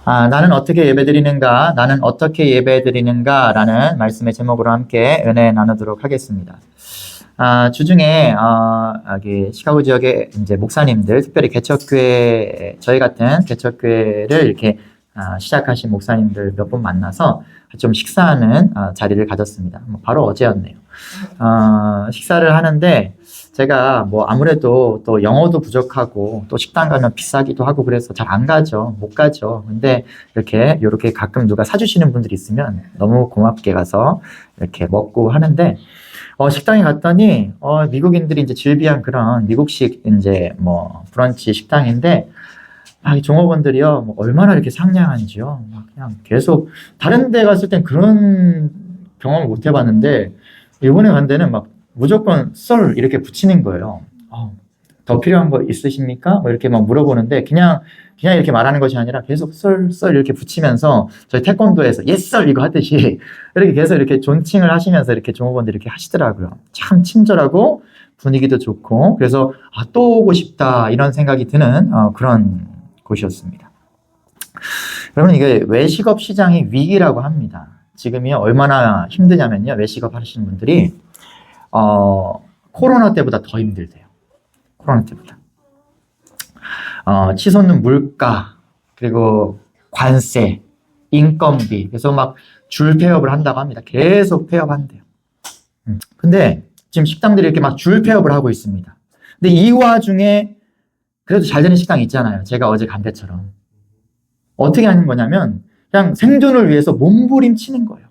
나는 어떻게 예배드리는가? 나는 어떻게 예배드리는가? 라는 말씀의 제목으로 함께 은혜 나누도록 하겠습니다. 주중에, 여기 시카고 지역의 이제 목사님들, 특별히 개척교회, 저희 같은 개척교회를 이렇게 시작하신 목사님들 몇 분 만나서 좀 식사하는 자리를 가졌습니다. 바로 어제였네요. 식사를 하는데 제가 뭐 아무래도 또 영어도 부족하고 또 식당 가면 비싸기도 하고 그래서 잘 안 가죠. 못 가죠. 근데 이렇게 가끔 누가 사주시는 분들이 있으면 너무 고맙게 가서 이렇게 먹고 하는데 식당에 갔더니 미국인들이 이제 즐비한 그런 미국식 이제 뭐 브런치 식당인데 이 종업원들이요, 뭐 얼마나 이렇게 상냥한지요. 그냥 계속, 다른 데 갔을 땐 그런 경험을 못 해봤는데, 일본에 간 데는 막 무조건 썰 이렇게 붙이는 거예요. 더 필요한 거 있으십니까? 뭐 이렇게 막 물어보는데, 그냥 이렇게 말하는 것이 아니라 계속 썰 이렇게 붙이면서, 저희 태권도에서 썰 이거 하듯이, 이렇게 계속 이렇게 존칭을 하시면서 이렇게 종업원들이 이렇게 하시더라고요. 참 친절하고, 분위기도 좋고, 그래서, 또 오고 싶다, 이런 생각이 드는, 그런 곳이었습니다. 여러분, 이게 외식업 시장이 위기라고 합니다. 지금이 얼마나 힘드냐면요. 외식업 하시는 분들이 코로나 때보다 더 힘들대요. 코로나 때보다. 치솟는 물가, 그리고 관세, 인건비, 그래서 막 줄 폐업을 한다고 합니다. 계속 폐업한대요. 근데 지금 식당들이 이렇게 막 줄 폐업을 하고 있습니다. 근데 이 와중에 그래도 잘 되는 식당이 있잖아요. 제가 어제 간 데처럼. 어떻게 하는 거냐면 그냥 생존을 위해서 몸부림치는 거예요.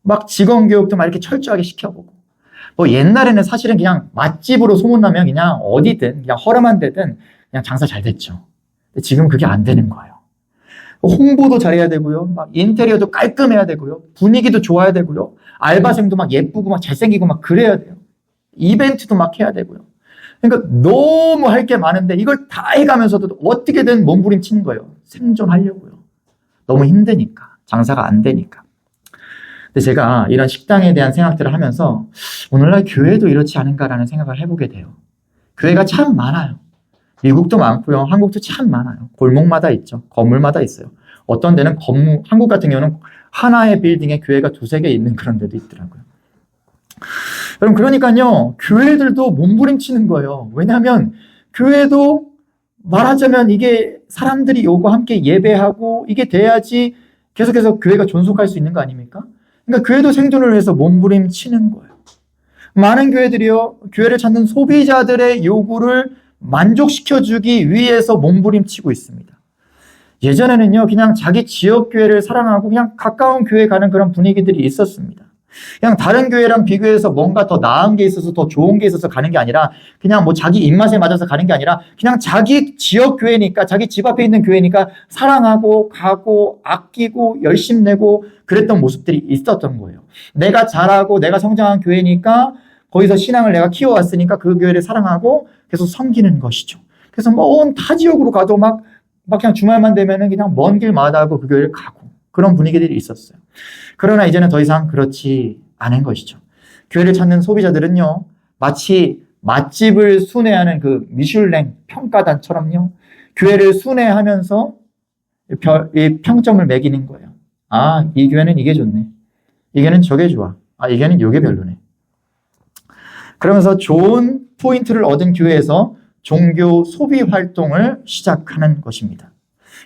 막 직원 교육도 막 이렇게 철저하게 시켜보고. 뭐 옛날에는 사실은 그냥 맛집으로 소문나면 그냥 어디든 그냥 허름한 데든 그냥 장사 잘 됐죠. 근데 지금 그게 안 되는 거예요. 홍보도 잘해야 되고요. 막 인테리어도 깔끔해야 되고요. 분위기도 좋아야 되고요. 알바생도 막 예쁘고 막 잘생기고 막 그래야 돼요. 이벤트도 막 해야 되고요. 그러니까 너무 할 게 많은데 이걸 다 해가면서도 어떻게든 몸부림치는 거예요. 생존하려고요. 너무 힘드니까. 장사가 안 되니까. 근데 제가 이런 식당에 대한 생각들을 하면서 오늘날 교회도 이렇지 않은가라는 생각을 해보게 돼요. 교회가 참 많아요. 미국도 많고요. 한국도 참 많아요. 골목마다 있죠. 건물마다 있어요. 어떤 데는 한국 같은 경우는 하나의 빌딩에 교회가 두세 개 있는 그런 데도 있더라고요. 여러분, 그러니까요, 교회들도 몸부림치는 거예요. 왜냐하면, 교회도 말하자면 이게 사람들이 요거 함께 예배하고 이게 돼야지 계속해서 교회가 존속할 수 있는 거 아닙니까? 그러니까 교회도 생존을 위해서 몸부림치는 거예요. 많은 교회들이요, 교회를 찾는 소비자들의 요구를 만족시켜주기 위해서 몸부림치고 있습니다. 예전에는요, 그냥 자기 지역 교회를 사랑하고 그냥 가까운 교회 가는 그런 분위기들이 있었습니다. 그냥 다른 교회랑 비교해서 뭔가 더 나은 게 있어서 더 좋은 게 있어서 가는 게 아니라 그냥 뭐 자기 입맛에 맞아서 가는 게 아니라 그냥 자기 지역 교회니까 자기 집 앞에 있는 교회니까 사랑하고 가고 아끼고 열심 내고 그랬던 모습들이 있었던 거예요. 내가 잘하고 내가 성장한 교회니까 거기서 신앙을 내가 키워왔으니까 그 교회를 사랑하고 계속 섬기는 것이죠. 그래서 먼 타 지역으로 가도 막 그냥 주말만 되면은 그냥 먼 길 마다하고 그 교회를 가고 그런 분위기들이 있었어요. 그러나 이제는 더 이상 그렇지 않은 것이죠. 교회를 찾는 소비자들은요, 마치 맛집을 순회하는 그 미슐랭 평가단처럼요, 교회를 순회하면서 이 평점을 매기는 거예요. 이 교회는 이게 좋네. 이 교회는 저게 좋아. 이 교회는 요게 별로네. 그러면서 좋은 포인트를 얻은 교회에서 종교 소비 활동을 시작하는 것입니다.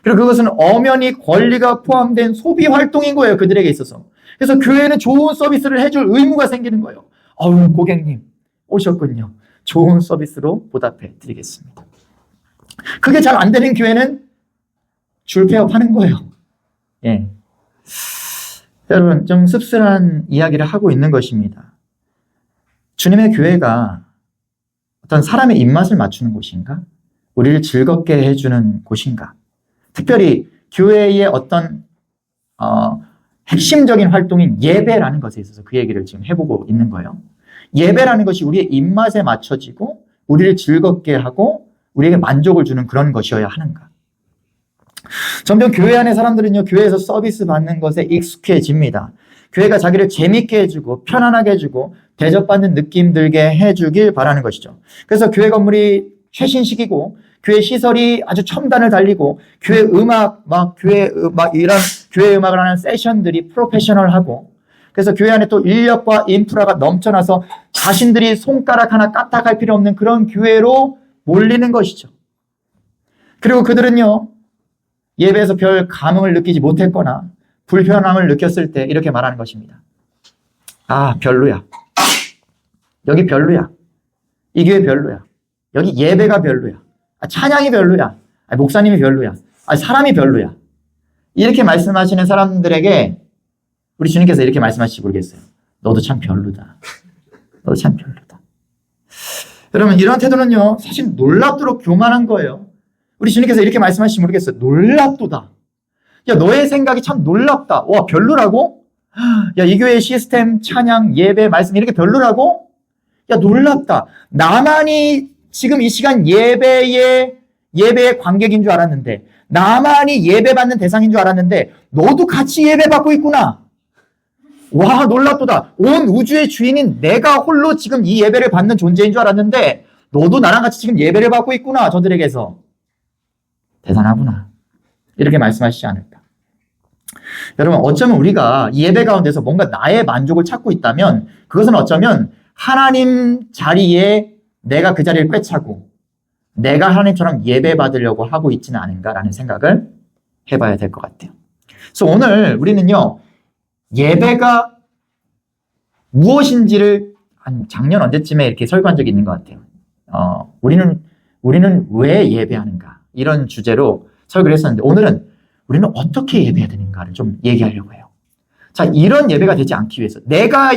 그리고 그것은 엄연히 권리가 포함된 소비 활동인 거예요. 그들에게 있어서. 그래서 교회는 좋은 서비스를 해줄 의무가 생기는 거예요. 고객님 오셨군요. 좋은 서비스로 보답해 드리겠습니다. 그게 잘 안 되는 교회는 줄 폐업하는 거예요. 예. 여러분, 좀 씁쓸한 이야기를 하고 있는 것입니다. 주님의 교회가 어떤 사람의 입맛을 맞추는 곳인가? 우리를 즐겁게 해주는 곳인가? 특별히 교회의 어떤 핵심적인 활동인 예배라는 것에 있어서 그 얘기를 지금 해보고 있는 거예요. 예배라는 것이 우리의 입맛에 맞춰지고 우리를 즐겁게 하고 우리에게 만족을 주는 그런 것이어야 하는가? 점점 교회 안의 사람들은요, 교회에서 서비스 받는 것에 익숙해집니다. 교회가 자기를 재밌게 해주고 편안하게 해주고 대접받는 느낌 들게 해주길 바라는 것이죠. 그래서 교회 건물이 최신식이고 교회 시설이 아주 첨단을 달리고 교회 음악 이런 교회 음악을 하는 세션들이 프로페셔널하고 그래서 교회 안에 또 인력과 인프라가 넘쳐나서 자신들이 손가락 하나 까딱할 필요 없는 그런 교회로 몰리는 것이죠. 그리고 그들은요, 예배에서 별 감흥을 느끼지 못했거나 불편함을 느꼈을 때 이렇게 말하는 것입니다. 아, 별로야. 여기 별로야. 이 교회 별로야. 여기 예배가 별로야. 아, 찬양이 별로야. 아, 목사님이 별로야. 아, 사람이 별로야. 이렇게 말씀하시는 사람들에게 우리 주님께서 이렇게 말씀하실지 모르겠어요. 너도 참 별로다. 너도 참 별로다. 여러분, 이런 태도는요, 사실 놀랍도록 교만한 거예요. 우리 주님께서 이렇게 말씀하실지 모르겠어요. 놀랍도다. 야, 너의 생각이 참 놀랍다. 와, 별로라고? 야, 이 교회의 시스템, 찬양, 예배, 말씀 이렇게 별로라고? 야, 놀랍다. 나만이 지금 이 시간 예배의 관객인 줄 알았는데, 나만이 예배받는 대상인 줄 알았는데, 너도 같이 예배받고 있구나. 와, 놀랍도다. 온 우주의 주인인 내가 홀로 지금 이 예배를 받는 존재인 줄 알았는데, 너도 나랑 같이 지금 예배를 받고 있구나. 저들에게서. 대단하구나. 이렇게 말씀하시지 않을까. 여러분, 어쩌면 우리가 이 예배 가운데서 뭔가 나의 만족을 찾고 있다면, 그것은 어쩌면 하나님 자리에 내가 그 자리를 꿰차고 내가 하나님처럼 예배 받으려고 하고 있지는 않은가라는 생각을 해봐야 될 것 같아요. 그래서 오늘 우리는요, 예배가 무엇인지를 한 작년 언제쯤에 이렇게 설교한 적이 있는 것 같아요. 우리는 왜 예배하는가? 이런 주제로 설교를 했었는데 오늘은 우리는 어떻게 예배해야 되는가를 좀 얘기하려고 해요. 자, 이런 예배가 되지 않기 위해서 내가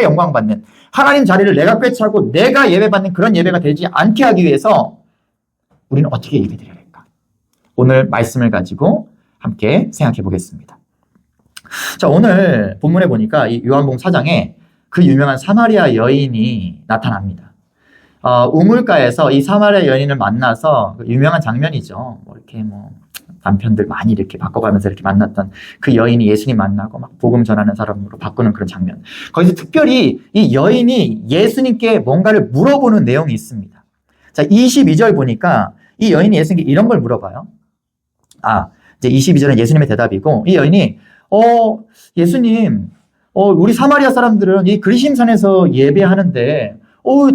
영광받는 하나님 자리를 내가 꿰차고 내가 예배받는 그런 예배가 되지 않게 하기 위해서 우리는 어떻게 예배드려야 할까? 오늘 말씀을 가지고 함께 생각해 보겠습니다. 자, 오늘 본문에 보니까 이 요한복음 4장에 그 유명한 사마리아 여인이 나타납니다. 우물가에서 이 사마리아 여인을 만나서 유명한 장면이죠. 남편들 많이 이렇게 바꿔가면서 이렇게 만났던 그 여인이 예수님 만나고 막 복음 전하는 사람으로 바꾸는 그런 장면. 거기서 특별히 이 여인이 예수님께 뭔가를 물어보는 내용이 있습니다. 자, 22절 보니까 이 여인이 예수님께 이런 걸 물어봐요. 이제 22절은 예수님의 대답이고 이 여인이 예수님, 우리 사마리아 사람들은 이 그리심산에서 예배하는데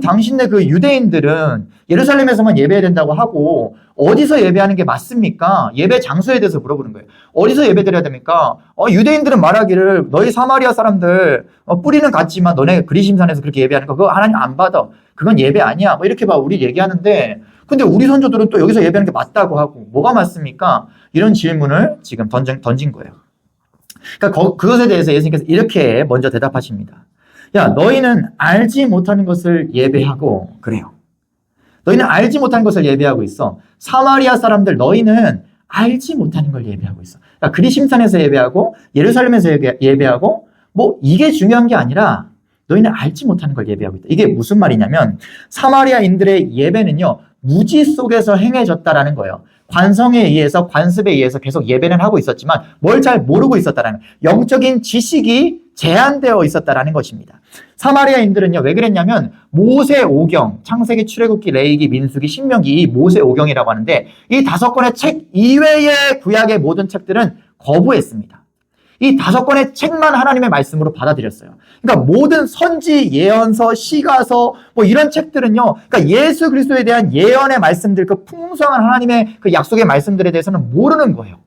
당신네 그 유대인들은 예루살렘에서만 예배해야 된다고 하고 어디서 예배하는 게 맞습니까? 예배 장소에 대해서 물어보는 거예요. 어디서 예배드려야 됩니까? 유대인들은 말하기를 너희 사마리아 사람들 뿌리는 같지만 너네 그리심산에서 그렇게 예배하는 거 그거 하나님 안 받아. 그건 예배 아니야. 이렇게 우리 얘기하는데 근데 우리 선조들은 또 여기서 예배하는 게 맞다고 하고 뭐가 맞습니까? 이런 질문을 지금 던진 거예요. 그러니까 그것에 대해서 예수님께서 이렇게 먼저 대답하십니다. 야, 너희는 알지 못하는 것을 예배하고 그래요. 너희는 알지 못하는 것을 예배하고 있어. 사마리아 사람들 너희는 알지 못하는 걸 예배하고 있어. 그러니까 그리심산에서 예배하고 예루살렘에서 예배하고 이게 중요한 게 아니라 너희는 알지 못하는 걸 예배하고 있다. 이게 무슨 말이냐면 사마리아인들의 예배는요. 무지 속에서 행해졌다라는 거예요. 관성에 의해서 관습에 의해서 계속 예배는 하고 있었지만 뭘 잘 모르고 있었다라는 영적인 지식이 제한되어 있었다라는 것입니다. 사마리아인들은요, 왜 그랬냐면 모세오경, 창세기, 출애굽기, 레위기, 민수기, 신명기 이 모세오경이라고 하는데 이 5권의 책 이외의 구약의 모든 책들은 거부했습니다. 이 5권의 책만 하나님의 말씀으로 받아들였어요. 그러니까 모든 선지, 예언서, 시가서 이런 책들은요. 그러니까 예수 그리스도에 대한 예언의 말씀들, 그 풍성한 하나님의 그 약속의 말씀들에 대해서는 모르는 거예요.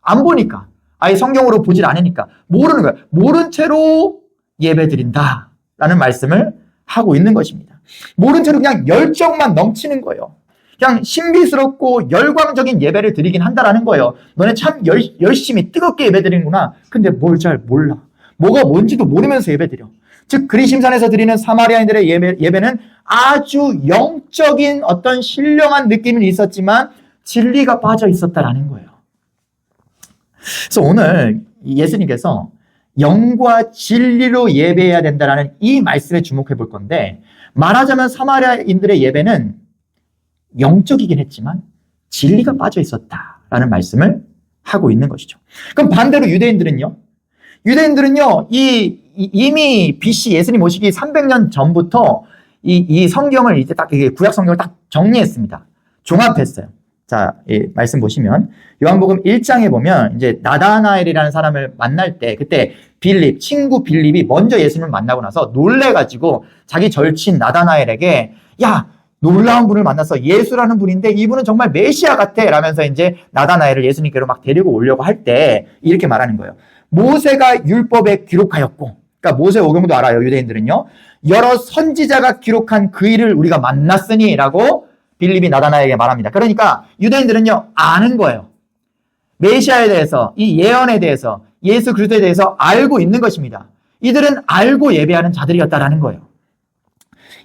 안 보니까. 아예 성경으로 보질 않으니까 모르는 거예요. 모른 채로 예배드린다라는 말씀을 하고 있는 것입니다. 모른 채로 그냥 열정만 넘치는 거예요. 그냥 신비스럽고 열광적인 예배를 드리긴 한다라는 거예요. 너네 참 열심히 뜨겁게 예배드리는구나. 근데 뭘 잘 몰라. 뭐가 뭔지도 모르면서 예배드려. 즉 그리심산에서 드리는 사마리아인들의 예배는 아주 영적인 어떤 신령한 느낌은 있었지만 진리가 빠져 있었다라는 거예요. 그래서 오늘 예수님께서 영과 진리로 예배해야 된다라는 이 말씀에 주목해 볼 건데 말하자면 사마리아인들의 예배는 영적이긴 했지만 진리가 빠져 있었다라는 말씀을 하고 있는 것이죠. 그럼 반대로 유대인들은요, 이미 BC 예수님 오시기 300년 전부터 이 성경을 이제 딱, 이게 구약 성경을 딱 정리했습니다. 종합했어요. 자, 이 말씀 보시면, 요한복음 1장에 보면, 이제 나다나엘이라는 사람을 만날 때, 그때 친구 빌립이 먼저 예수님을 만나고 나서 놀래가지고 자기 절친 나다나엘에게, 야, 놀라운 분을 만났어. 예수라는 분인데 이분은 정말 메시아 같아. 라면서 이제 나다나엘을 예수님께로 막 데리고 오려고 할 때 이렇게 말하는 거예요. 모세가 율법에 기록하였고, 그러니까 모세 오경도 알아요. 유대인들은요. 여러 선지자가 기록한 그 일을 우리가 만났으니 라고 빌립이 나다나엘에게 말합니다. 그러니까 유대인들은요, 아는 거예요. 메시아에 대해서, 이 예언에 대해서, 예수 그리스도에 대해서 알고 있는 것입니다. 이들은 알고 예배하는 자들이었다라는 거예요.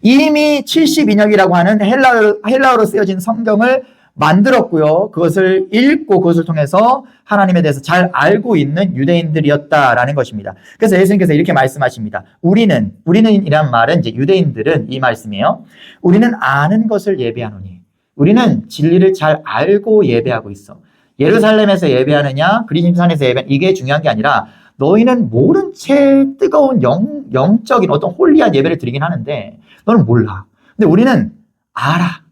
이미 70인역이라고 하는 헬라어로 쓰여진 성경을 만들었고요. 그것을 읽고 그것을 통해서 하나님에 대해서 잘 알고 있는 유대인들이었다라는 것입니다. 그래서 예수님께서 이렇게 말씀하십니다. 우리는이란 말은 이제 유대인들은 이 말씀이에요. 우리는 아는 것을 예배하노니. 우리는 진리를 잘 알고 예배하고 있어. 예루살렘에서 예배하느냐, 그리심산에서 예배하느냐, 이게 중요한 게 아니라 너희는 모른 채 뜨거운 영적인 어떤 홀리한 예배를 드리긴 하는데 너는 몰라. 근데 우리는 알아.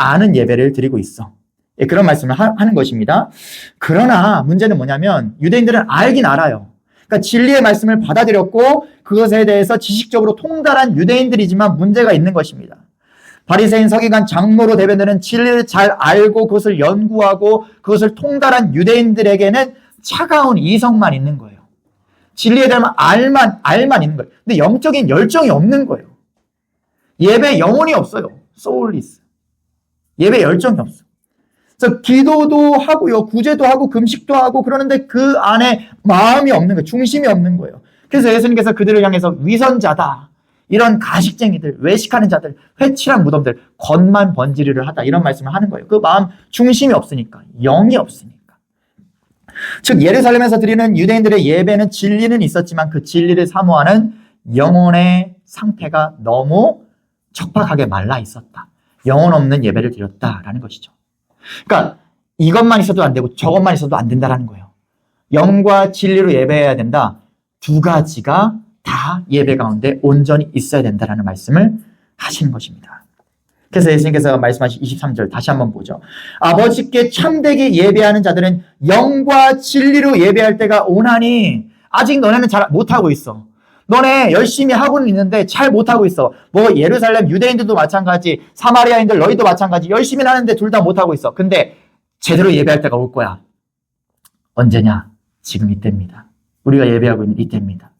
아는 예배를 드리고 있어. 예, 그런 말씀을 하는 것입니다. 그러나 문제는 뭐냐면 유대인들은 알긴 알아요. 그러니까 진리의 말씀을 받아들였고 그것에 대해서 지식적으로 통달한 유대인들이지만 문제가 있는 것입니다. 바리새인, 서기관, 장로로 대변되는 진리를 잘 알고 그것을 연구하고 그것을 통달한 유대인들에게는 차가운 이성만 있는 거예요. 진리에 대한 알만 있는 거예요. 근데 영적인 열정이 없는 거예요. 예배 영혼이 없어요. 소울리스. 예배 열정이 없어. 그래서 기도도 하고요. 구제도 하고 금식도 하고 그러는데 그 안에 마음이 없는 거예요. 중심이 없는 거예요. 그래서 예수님께서 그들을 향해서 위선자다. 이런 가식쟁이들, 외식하는 자들, 회칠한 무덤들, 겉만 번지르르 하다. 이런 말씀을 하는 거예요. 그 마음 중심이 없으니까. 영이 없으니까. 즉 예루살렘에서 드리는 유대인들의 예배는 진리는 있었지만 그 진리를 사모하는 영혼의 상태가 너무 척박하게 말라 있었다. 영혼 없는 예배를 드렸다라는 것이죠. 그러니까 이것만 있어도 안 되고 저것만 있어도 안 된다라는 거예요. 영과 진리로 예배해야 된다. 두 가지가 다 예배 가운데 온전히 있어야 된다라는 말씀을 하시는 것입니다. 그래서 예수님께서 말씀하신 23절 다시 한번 보죠. 아버지께 참되게 예배하는 자들은 영과 진리로 예배할 때가 오나니 아직 너네는 잘 못하고 있어. 너네 열심히 하고는 있는데 잘 못하고 있어. 뭐 예루살렘 유대인들도 마찬가지, 사마리아인들 너희도 마찬가지. 열심히 하는데 둘 다 못하고 있어. 근데 제대로 예배할 때가 올 거야. 언제냐? 지금 이때입니다. 우리가 예배하고 있는 이때입니다.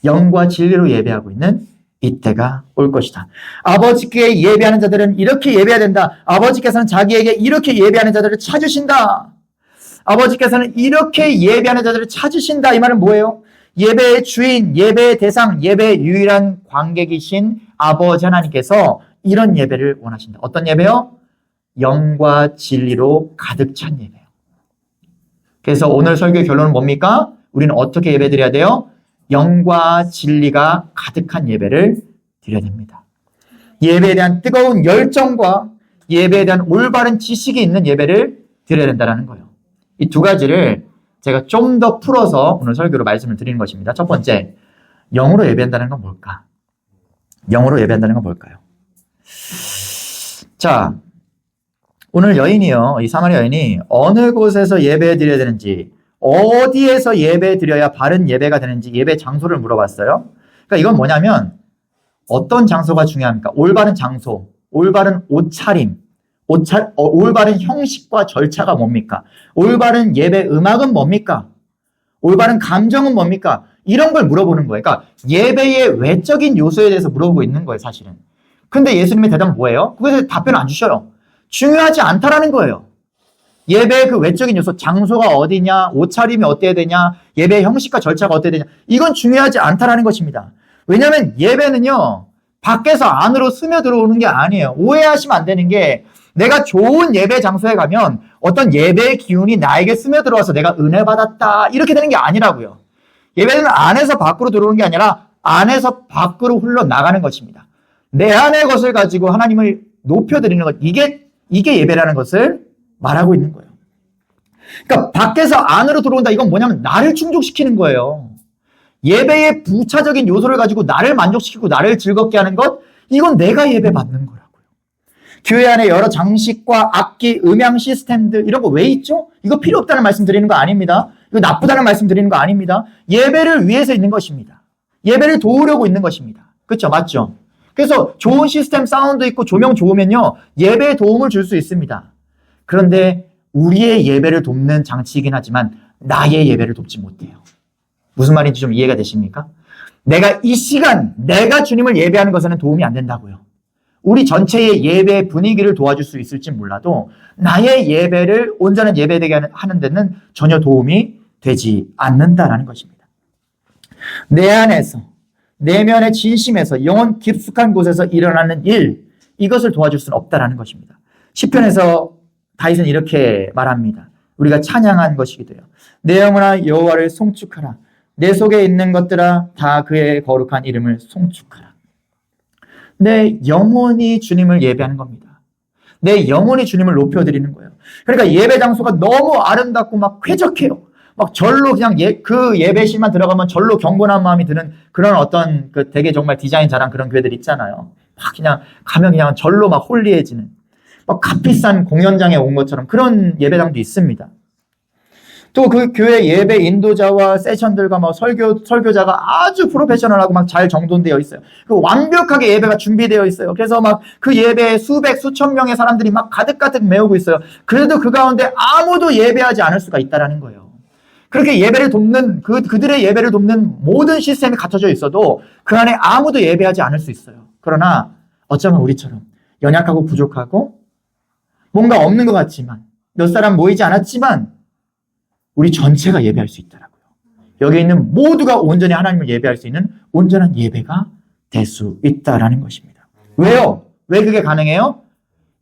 영과 진리로 예배하고 있는 이때가 올 것이다. 아버지께 예배하는 자들은 이렇게 예배해야 된다. 아버지께서는 자기에게 이렇게 예배하는 자들을 찾으신다. 아버지께서는 이렇게 예배하는 자들을 찾으신다. 이 말은 뭐예요? 예배의 주인, 예배의 대상, 예배의 유일한 관객이신 아버지 하나님께서 이런 예배를 원하신다. 어떤 예배요? 영과 진리로 가득 찬 예배요. 그래서 오늘 설교의 결론은 뭡니까? 우리는 어떻게 예배 드려야 돼요? 영과 진리가 가득한 예배를 드려야 됩니다. 예배에 대한 뜨거운 열정과 예배에 대한 올바른 지식이 있는 예배를 드려야 된다는 거예요. 이 두 가지를 제가 좀 더 풀어서 오늘 설교로 말씀을 드리는 것입니다. 첫 번째, 영으로 예배한다는 건 뭘까? 영으로 예배한다는 건 뭘까요? 자, 오늘 여인이요, 이 사마리아 여인이 어느 곳에서 예배 드려야 되는지, 어디에서 예배 드려야 바른 예배가 되는지 예배 장소를 물어봤어요. 그러니까 이건 뭐냐면 어떤 장소가 중요합니까? 올바른 장소, 올바른 옷차림, 올바른 형식과 절차가 뭡니까? 올바른 예배 음악은 뭡니까? 올바른 감정은 뭡니까? 이런 걸 물어보는 거예요. 그러니까 예배의 외적인 요소에 대해서 물어보고 있는 거예요, 사실은. 근데 예수님의 대답은 뭐예요? 그것에 답변을 안 주셔요. 중요하지 않다라는 거예요. 예배의 그 외적인 요소, 장소가 어디냐, 옷차림이 어때야 되냐, 예배의 형식과 절차가 어때야 되냐, 이건 중요하지 않다라는 것입니다. 왜냐하면 예배는요, 밖에서 안으로 스며들어오는 게 아니에요. 오해하시면 안 되는 게 내가 좋은 예배 장소에 가면 어떤 예배의 기운이 나에게 스며들어와서 내가 은혜 받았다 이렇게 되는 게 아니라고요. 예배는 안에서 밖으로 들어오는 게 아니라 안에서 밖으로 흘러나가는 것입니다. 내 안의 것을 가지고 하나님을 높여드리는 것, 이게 예배라는 것을 말하고 있는 거예요. 그러니까 밖에서 안으로 들어온다, 이건 뭐냐면 나를 충족시키는 거예요. 예배의 부차적인 요소를 가지고 나를 만족시키고 나를 즐겁게 하는 것, 이건 내가 예배 받는 거라고요. 교회 안에 여러 장식과 악기, 음향 시스템들 이런 거 왜 있죠? 이거 필요 없다는 말씀 드리는 거 아닙니다. 이거 나쁘다는 말씀 드리는 거 아닙니다. 예배를 위해서 있는 것입니다. 예배를 도우려고 있는 것입니다. 그렇죠? 맞죠? 그래서 좋은 시스템 사운드 있고 조명 좋으면요, 예배에 도움을 줄 수 있습니다. 그런데 우리의 예배를 돕는 장치이긴 하지만 나의 예배를 돕지 못해요. 무슨 말인지 좀 이해가 되십니까? 내가 이 시간, 내가 주님을 예배하는 것에는 도움이 안 된다고요. 우리 전체의 예배 분위기를 도와줄 수 있을지 몰라도 나의 예배를 온전한 예배되게 하는 데는 전혀 도움이 되지 않는다라는 것입니다. 내 안에서, 내면의 진심에서, 영혼 깊숙한 곳에서 일어나는 일, 이것을 도와줄 수는 없다라는 것입니다. 시편에서 다윗은 이렇게 말합니다. 우리가 찬양한 것이기도 해요. 내 영혼아 여호와를 송축하라. 내 속에 있는 것들아 다 그의 거룩한 이름을 송축하라. 내 영혼이 주님을 예배하는 겁니다. 내 영혼이 주님을 높여드리는 거예요. 그러니까 예배 장소가 너무 아름답고 막 쾌적해요. 막 절로 그냥 그 예배실만 들어가면 절로 경건한 마음이 드는 그런 어떤 그 되게 정말 디자인 잘한 그런 교회들 있잖아요. 막 그냥 가면 그냥 절로 막 홀리해지는 막 값비싼 공연장에 온 것처럼 그런 예배당도 있습니다. 또 그 교회 예배 인도자와 세션들과 막 설교자가 아주 프로페셔널하고 막 잘 정돈되어 있어요. 그 완벽하게 예배가 준비되어 있어요. 그래서 막 그 예배에 수백, 수천 명의 사람들이 막 가득가득 메우고 있어요. 그래도 그 가운데 아무도 예배하지 않을 수가 있다라는 거예요. 그렇게 예배를 돕는, 그들의 예배를 돕는 모든 시스템이 갖춰져 있어도 그 안에 아무도 예배하지 않을 수 있어요. 그러나 어쩌면 우리처럼 연약하고 부족하고 뭔가 없는 것 같지만 몇 사람 모이지 않았지만 우리 전체가 예배할 수 있더라고요. 여기 있는 모두가 온전히 하나님을 예배할 수 있는 온전한 예배가 될 수 있다라는 것입니다. 왜요? 왜 그게 가능해요?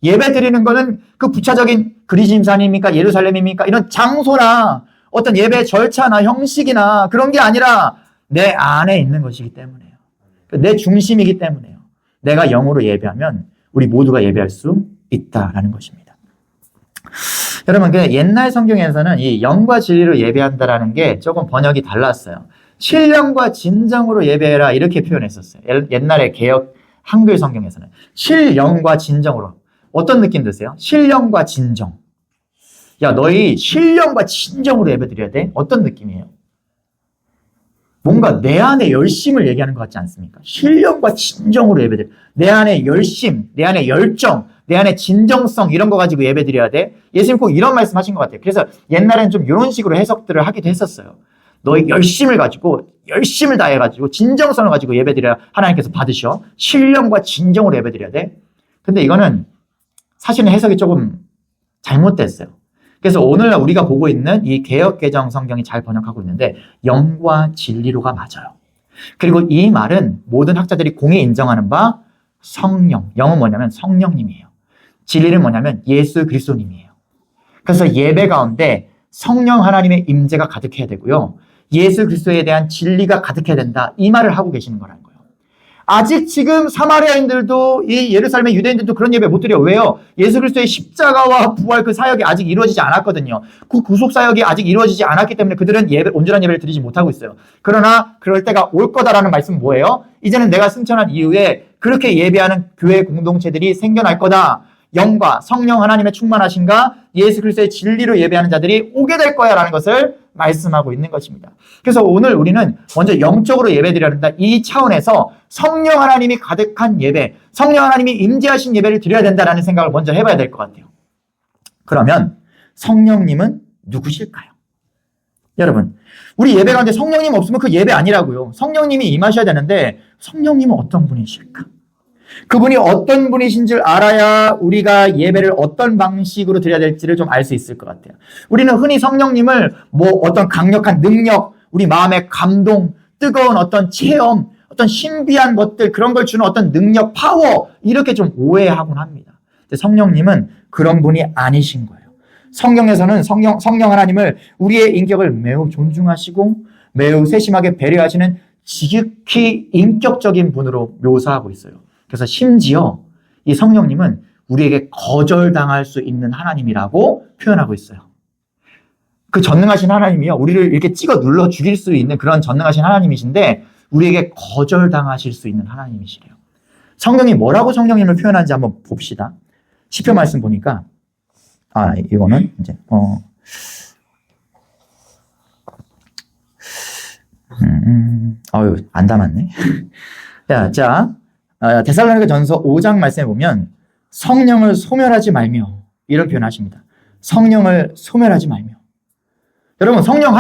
예배 드리는 거는 그 부차적인 그리심산입니까? 예루살렘입니까? 이런 장소나 어떤 예배 절차나 형식이나 그런 게 아니라 내 안에 있는 것이기 때문에요. 내 중심이기 때문에요. 내가 영으로 예배하면 우리 모두가 예배할 수 있다라는 것입니다. 여러분, 그 옛날 성경에서는 이 영과 진리로 예배한다라는 게 조금 번역이 달랐어요. 신령과 진정으로 예배해라 이렇게 표현했었어요. 옛날에 개역 한글 성경에서는 신령과 진정으로. 어떤 느낌 드세요? 신령과 진정. 야, 너희 신령과 진정으로 예배 드려야 돼? 어떤 느낌이에요? 뭔가 내 안에 열심을 얘기하는 것 같지 않습니까? 신령과 진정으로 예배 드려. 내 안에 열심, 내 안에 열정, 내 안에 진정성 이런 거 가지고 예배 드려야 돼? 예수님 꼭 이런 말씀 하신 것 같아요. 그래서 옛날에는 좀 이런 식으로 해석들을 하기도 했었어요. 너희 열심을 가지고, 열심을 다해가지고, 진정성을 가지고 예배 드려야 하나님께서 받으셔. 신령과 진정으로 예배 드려야 돼? 근데 이거는 사실은 해석이 조금 잘못됐어요. 그래서 오늘날 우리가 보고 있는 이 개역개정 성경이 잘 번역하고 있는데 영과 진리로가 맞아요. 그리고 이 말은 모든 학자들이 공히 인정하는 바 성령, 영은 뭐냐면 성령님이에요. 진리는 뭐냐면 예수 그리스도님이에요. 그래서 예배 가운데 성령 하나님의 임재가 가득해야 되고요. 예수 그리스도에 대한 진리가 가득해야 된다. 이 말을 하고 계시는 거라는 거예요. 아직 지금 사마리아인들도 이 예루살렘의 유대인들도 그런 예배 못 드려요. 왜요? 예수 그리스도의 십자가와 부활 그 사역이 아직 이루어지지 않았거든요. 그 구속 사역이 아직 이루어지지 않았기 때문에 그들은 온전한 예배를 드리지 못하고 있어요. 그러나 그럴 때가 올 거다라는 말씀은 뭐예요? 이제는 내가 승천한 이후에 그렇게 예배하는 교회 공동체들이 생겨날 거다. 영과 성령 하나님의 충만하신가 예수 그리스도의 진리로 예배하는 자들이 오게 될 거야 라는 것을 말씀하고 있는 것입니다. 그래서 오늘 우리는 먼저 영적으로 예배드려야 된다. 이 차원에서 성령 하나님이 가득한 예배, 성령 하나님이 임재하신 예배를 드려야 된다라는 생각을 먼저 해봐야 될 것 같아요. 그러면 성령님은 누구실까요? 여러분, 우리 예배 가운데 성령님 없으면 그 예배 아니라고요. 성령님이 임하셔야 되는데 성령님은 어떤 분이실까? 그분이 어떤 분이신 줄 알아야 우리가 예배를 어떤 방식으로 드려야 될지를 좀 알 수 있을 것 같아요. 우리는 흔히 성령님을 뭐 어떤 강력한 능력, 우리 마음의 감동, 뜨거운 어떤 체험, 어떤 신비한 것들 그런 걸 주는 어떤 능력, 파워 이렇게 좀 오해하곤 합니다. 근데 성령님은 그런 분이 아니신 거예요. 성경에서는 성령 하나님을 우리의 인격을 매우 존중하시고 매우 세심하게 배려하시는 지극히 인격적인 분으로 묘사하고 있어요. 그래서 심지어 이 성령님은 우리에게 거절당할 수 있는 하나님이라고 표현하고 있어요. 그 전능하신 하나님이요. 우리를 이렇게 찍어 눌러 죽일 수 있는 그런 전능하신 하나님이신데 우리에게 거절당하실 수 있는 하나님이시래요. 성경이 뭐라고 성령님을 표현하는지 한번 봅시다. 시편 말씀 보니까, 이거는 이제, 안 담았네. 데살로니가 전서 5장 말씀에 보면, 성령을 소멸하지 말며, 이런 표현 하십니다. 성령을 소멸하지 말며. 여러분, 성령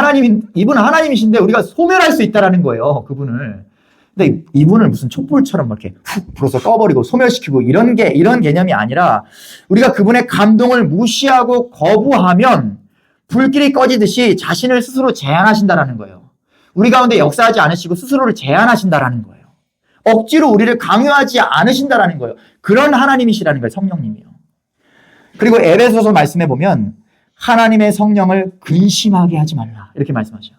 이분은 하나님이신데 우리가 소멸할 수 있다라는 거예요, 그분을. 근데 이분을 무슨 촛불처럼 이렇게 훅 불어서 꺼버리고 소멸시키고 이런 개념이 아니라 우리가 그분의 감동을 무시하고 거부하면 불길이 꺼지듯이 자신을 스스로 제한하신다라는 거예요. 우리 가운데 역사하지 않으시고 스스로를 제한하신다라는 거예요. 억지로 우리를 강요하지 않으신다라는 거예요. 그런 하나님이시라는 거예요, 성령님이요. 그리고 에베소서 말씀해 보면 하나님의 성령을 근심하게 하지 말라, 이렇게 말씀하셔요.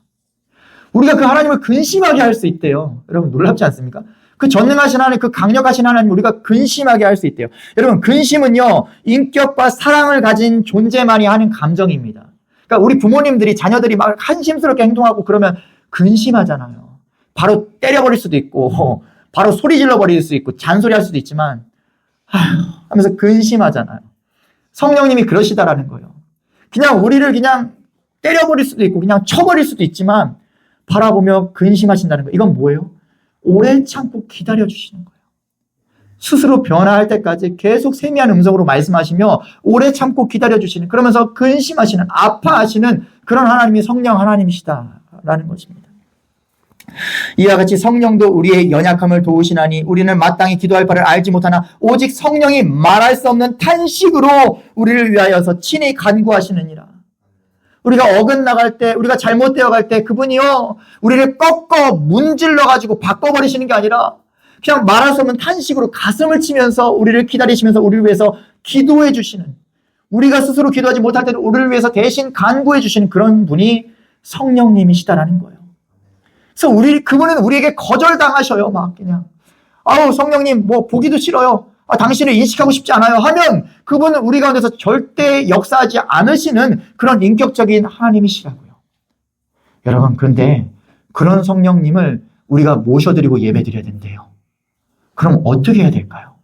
우리가 그 하나님을 근심하게 할 수 있대요. 여러분, 놀랍지 않습니까? 그 전능하신 하나님, 그 강력하신 하나님 우리가 근심하게 할 수 있대요. 여러분, 근심은요, 인격과 사랑을 가진 존재만이 하는 감정입니다. 그러니까 우리 부모님들이 자녀들이 막 한심스럽게 행동하고 그러면 근심하잖아요. 바로 때려버릴 수도 있고 바로 소리 질러버릴 수 있고 잔소리할 수도 있지만 하면서 근심하잖아요. 성령님이 그러시다라는 거예요. 그냥 우리를 그냥 때려버릴 수도 있고 그냥 쳐버릴 수도 있지만 바라보며 근심하신다는 거예요. 이건 뭐예요? 오래 참고 기다려주시는 거예요. 스스로 변화할 때까지 계속 세미한 음성으로 말씀하시며 오래 참고 기다려주시는, 그러면서 근심하시는, 아파하시는 그런 하나님이 성령 하나님이시다라는 것입니다. 이와 같이 성령도 우리의 연약함을 도우시나니 우리는 마땅히 기도할 바를 알지 못하나 오직 성령이 말할 수 없는 탄식으로 우리를 위하여서 친히 간구하시느니라. 우리가 어긋나갈 때, 우리가 잘못되어 갈 때 그분이요, 우리를 꺾어 문질러가지고 바꿔버리시는 게 아니라 그냥 말할 수 없는 탄식으로 가슴을 치면서 우리를 기다리시면서 우리를 위해서 기도해 주시는, 우리가 스스로 기도하지 못할 때도 우리를 위해서 대신 간구해 주시는 그런 분이 성령님이시다라는 거예요. 그래서 그분은 우리에게 거절당하셔요. 막 그냥, 성령님 뭐 보기도 싫어요. 당신을 인식하고 싶지 않아요. 하면 그분은 우리 가운데서 절대 역사하지 않으시는 그런 인격적인 하나님이시라고요. 여러분, 그런데 그런 성령님을 우리가 모셔드리고 예배드려야 된대요. 그럼 어떻게 해야 될까요?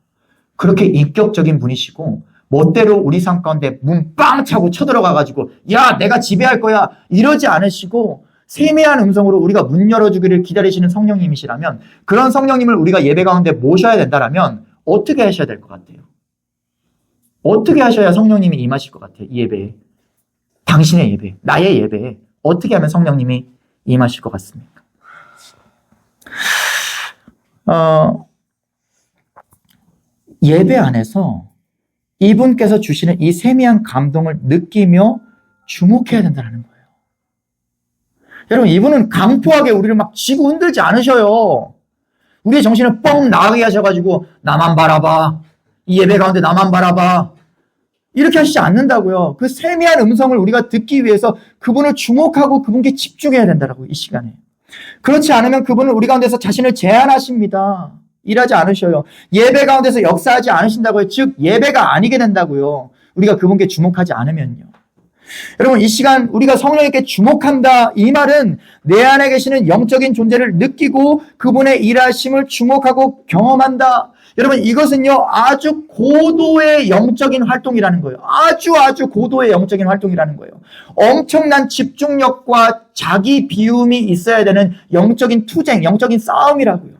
그렇게 인격적인 분이시고 멋대로 우리 삶 가운데 문 빵 차고 쳐들어가가지고 야, 내가 지배할 거야, 이러지 않으시고 세미한 음성으로 우리가 문 열어주기를 기다리시는 성령님이시라면, 그런 성령님을 우리가 예배 가운데 모셔야 된다라면 어떻게 하셔야 될 것 같아요? 어떻게 하셔야 성령님이 임하실 것 같아요? 이 예배에, 당신의 예배, 나의 예배에 어떻게 하면 성령님이 임하실 것 같습니까? 예배 안에서 이분께서 주시는 이 세미한 감동을 느끼며 주목해야 된다는 거예요. 여러분, 이분은 강포하게 우리를 막 쥐고 흔들지 않으셔요. 우리의 정신을 뻥 나가게 하셔가지고 나만 바라봐, 이 예배 가운데 나만 바라봐, 이렇게 하시지 않는다고요. 그 세미한 음성을 우리가 듣기 위해서 그분을 주목하고 그분께 집중해야 된다라고, 이 시간에. 그렇지 않으면 그분은 우리 가운데서 자신을 제한하십니다. 일하지 않으셔요. 예배 가운데서 역사하지 않으신다고요. 즉 예배가 아니게 된다고요. 우리가 그분께 주목하지 않으면요. 여러분, 이 시간 우리가 성령님께 주목한다, 이 말은 내 안에 계시는 영적인 존재를 느끼고 그분의 일하심을 주목하고 경험한다. 여러분, 이것은요 아주 고도의 영적인 활동이라는 거예요. 아주 고도의 영적인 활동이라는 거예요. 엄청난 집중력과 자기 비움이 있어야 되는 영적인 투쟁, 영적인 싸움이라고요.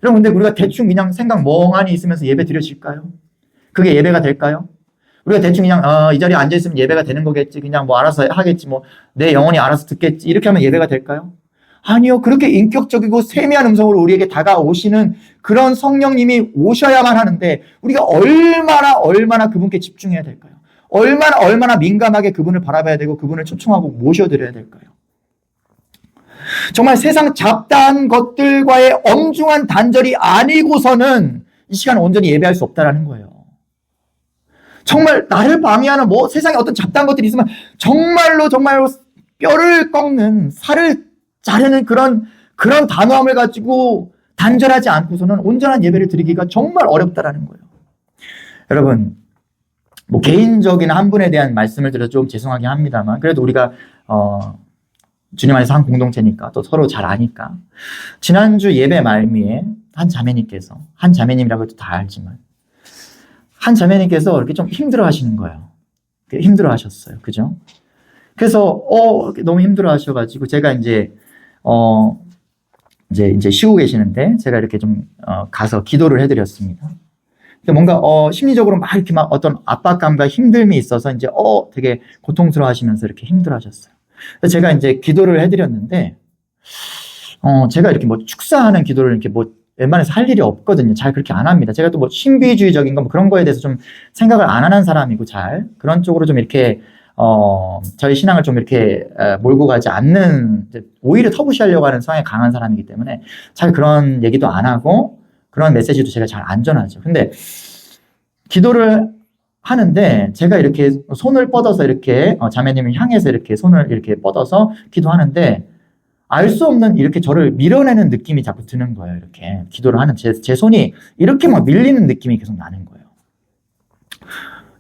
여러분, 근데 우리가 대충 그냥 생각 멍하니 있으면서 예배 드려질까요? 그게 예배가 될까요? 우리가 대충 그냥 이 자리에 앉아있으면 예배가 되는 거겠지, 그냥 뭐 알아서 하겠지, 뭐 내 영혼이 알아서 듣겠지, 이렇게 하면 예배가 될까요? 아니요. 그렇게 인격적이고 세미한 음성으로 우리에게 다가오시는 그런 성령님이 오셔야만 하는데, 우리가 얼마나 그분께 집중해야 될까요? 얼마나 민감하게 그분을 바라봐야 되고 그분을 초청하고 모셔드려야 될까요? 정말 세상 잡다한 것들과의 엄중한 단절이 아니고서는 이 시간 온전히 예배할 수 없다라는 거예요. 정말 나를 방해하는 세상에 어떤 잡다한 것들이 있으면 정말로 뼈를 꺾는, 살을 자르는 그런 단호함을 가지고 단절하지 않고서는 온전한 예배를 드리기가 정말 어렵다라는 거예요. 여러분, 개인적인 한 분에 대한 말씀을 드려서 좀 죄송하긴 합니다만, 그래도 우리가 주님 안에서 한 공동체니까 또 서로 잘 아니까, 지난주 예배 말미에 한 자매님이라고 해도 다 알지만, 한 자매님께서 이렇게 좀 힘들어 하시는 거예요. 힘들어 하셨어요. 그죠? 그래서, 너무 힘들어 하셔가지고, 제가 이제 쉬고 계시는데, 제가 이렇게 좀, 가서 기도를 해드렸습니다. 뭔가, 심리적으로 막 이렇게 막 어떤 압박감과 힘듦이 있어서 이제, 되게 고통스러워 하시면서 이렇게 힘들어 하셨어요. 그래서 제가 이제 기도를 해드렸는데, 제가 이렇게 뭐 축사하는 기도를 이렇게 뭐 웬만해서 할 일이 없거든요. 잘 그렇게 안 합니다. 제가 또 뭐 신비주의적인 거 뭐 그런 거에 대해서 좀 생각을 안 하는 사람이고 잘 그런 쪽으로 좀 이렇게 저희 신앙을 좀 이렇게 몰고 가지 않는, 오히려 터부시하려고 하는 성향이 강한 사람이기 때문에 잘 그런 얘기도 안 하고 그런 메시지도 제가 잘 안 전하죠. 근데 기도를 하는데 제가 이렇게 손을 뻗어서 이렇게 자매님을 향해서 이렇게 손을 이렇게 뻗어서 기도하는데 알 수 없는 이렇게 저를 밀어내는 느낌이 자꾸 드는 거예요. 이렇게 기도를 하는 제 손이 이렇게 막 밀리는 느낌이 계속 나는 거예요.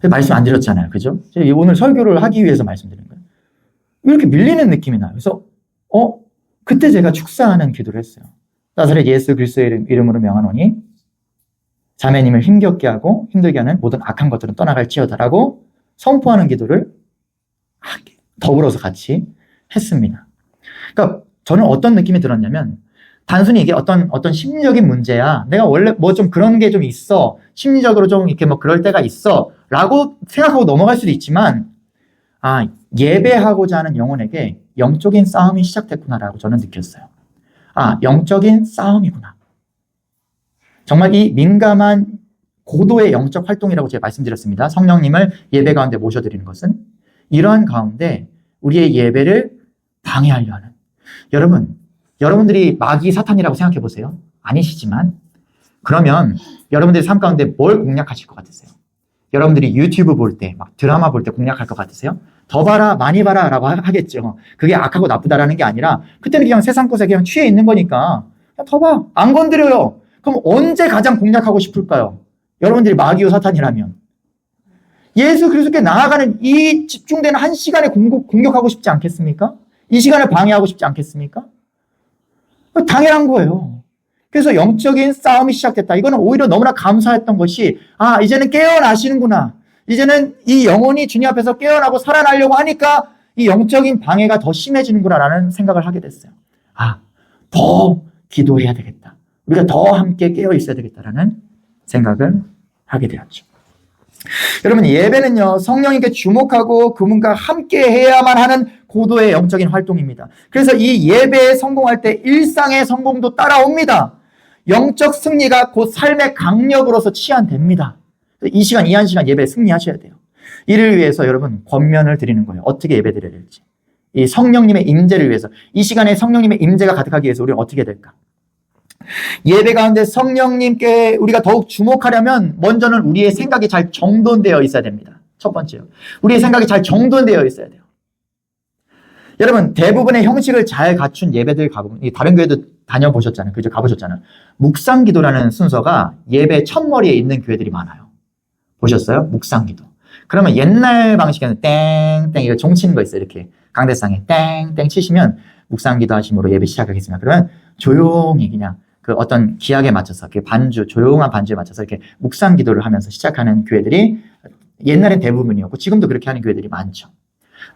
말씀 안 드렸잖아요. 그죠? 제가 오늘 설교를 하기 위해서 말씀드린 거예요. 이렇게 밀리는 느낌이 나요. 그래서 그때 제가 축사하는 기도를 했어요. 나사렛 예수 그리스도의 이름으로 명하노니 자매님을 힘겹게 하고 힘들게 하는 모든 악한 것들은 떠나갈지어다라고 선포하는 기도를 더불어서 같이 했습니다. 그러니까 저는 어떤 느낌이 들었냐면, 단순히 이게 어떤 심리적인 문제야. 내가 원래 뭐 좀 그런 게 좀 있어. 심리적으로 좀 이렇게 뭐 그럴 때가 있어. 라고 생각하고 넘어갈 수도 있지만, 예배하고자 하는 영혼에게 영적인 싸움이 시작됐구나라고 저는 느꼈어요. 영적인 싸움이구나. 정말 이 민감한 고도의 영적 활동이라고 제가 말씀드렸습니다. 성령님을 예배 가운데 모셔드리는 것은 이러한 가운데 우리의 예배를 방해하려 하는, 여러분들이 마귀 사탄이라고 생각해 보세요. 아니시지만, 그러면 여러분들의 삶 가운데 뭘 공략하실 것 같으세요? 여러분들이 유튜브 볼 때, 막 드라마 볼 때 공략할 것 같으세요? 더 봐라, 많이 봐라 라고 하겠죠. 그게 악하고 나쁘다라는 게 아니라, 그때는 그냥 세상 것에 그냥 취해 있는 거니까, 그냥 더 봐. 안 건드려요. 그럼 언제 가장 공략하고 싶을까요? 여러분들이 마귀요 사탄이라면. 예수 그리스도께 나아가는 이 집중되는 한 시간에 공격하고 싶지 않겠습니까? 이 시간을 방해하고 싶지 않겠습니까? 당연한 거예요. 그래서 영적인 싸움이 시작됐다. 이거는 오히려 너무나 감사했던 것이, 이제는 깨어나시는구나. 이제는 이 영혼이 주님 앞에서 깨어나고 살아나려고 하니까 이 영적인 방해가 더 심해지는구나라는 생각을 하게 됐어요. 더 기도해야 되겠다. 우리가 더 함께 깨어 있어야 되겠다라는 생각을 하게 되었죠. 여러분, 예배는요, 성령님께 주목하고 그분과 함께 해야만 하는 고도의 영적인 활동입니다. 그래서 이 예배에 성공할 때 일상의 성공도 따라옵니다. 영적 승리가 곧 삶의 강력으로서 치환됩니다. 이 한 시간 예배에 승리하셔야 돼요. 이를 위해서 여러분, 권면을 드리는 거예요. 어떻게 예배 드려야 될지. 이 성령님의 임재를 위해서, 이 시간에 성령님의 임재가 가득하기 위해서 우리는 어떻게 될까? 예배 가운데 성령님께 우리가 더욱 주목하려면 먼저는 우리의 생각이 잘 정돈되어 있어야 됩니다. 첫 번째요. 우리의 생각이 잘 정돈되어 있어야 돼요. 여러분, 대부분의 형식을 잘 갖춘 예배들 가보면, 다른 교회도 다녀보셨잖아요. 그죠? 가보셨잖아요. 묵상기도라는 순서가 예배 첫머리에 있는 교회들이 많아요. 보셨어요? 묵상기도. 그러면 옛날 방식에는 땡땡 이거 종 치는 거 있어요. 이렇게 강대상에 땡땡 치시면 묵상기도 하심으로 예배 시작하겠습니다. 그러면 조용히 그냥 그 어떤 기약에 맞춰서 조용한 반주에 맞춰서 이렇게 묵상 기도를 하면서 시작하는 교회들이 옛날엔 대부분이었고 지금도 그렇게 하는 교회들이 많죠.